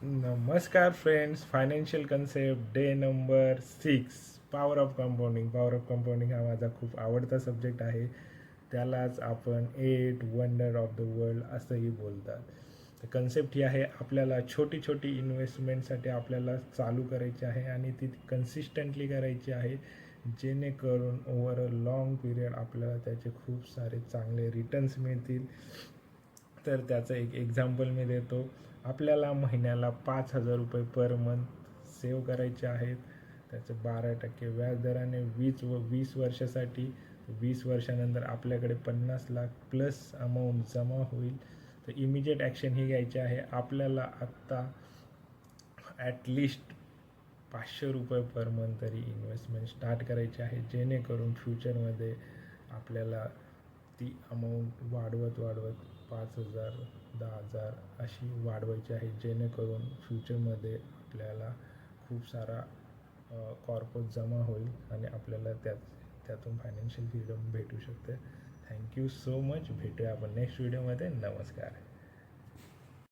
नमस्कार friends, financial concept day number 6, power of compounding. Power of compounding हा माझा खूप आवडता सब्जेक्ट आहे. त्यालाच आपण 8 वंडर ऑफ द वर्ल्ड असंही बोलतात. तर कन्सेप्ट ही आहे, आपल्याला छोटी छोटी इन्व्हेस्टमेंटसाठी आपल्याला चालू करायची आहे आणि ती कन्सिस्टंटली करायची आहे, जेणेकरून ओव्हर अ लाँग पिरियड आपल्याला त्याचे खूप सारे चांगले रिटर्न्स मिळतील. तर त्याचं एक एक्झाम्पल मी देतो. आपल्याला महिन्याला 5,000 रुपये पर मंथ सेव्ह करायचे आहेत. त्याचं 12% व्याजदराने 20 वर्षासाठी. 20 वर्षानंतर आपल्याकडे 50 लाख प्लस अमाऊंट जमा होईल. तर इमिजिएट ॲक्शन ही घ्यायची आहे. आपल्याला आत्ता ॲटलिस्ट 500 रुपये पर मंथ तरी इन्व्हेस्टमेंट स्टार्ट करायची आहे, जेणेकरून फ्युचरमध्ये आपल्याला ती अमाऊंट वाढवत 5,000 10,000 अशी वाढवायची आहे, जेणेकरून फ्युचरमध्ये आपल्याला खूप सारा कॉर्पोरेट जमा होईल आणि आपल्याला त्यातून फायनान्शियल फ्रीडम भेटू शकते. Thank you so much. भेटूया आपण नेक्स्ट व्हिडिओमध्ये. नमस्कार.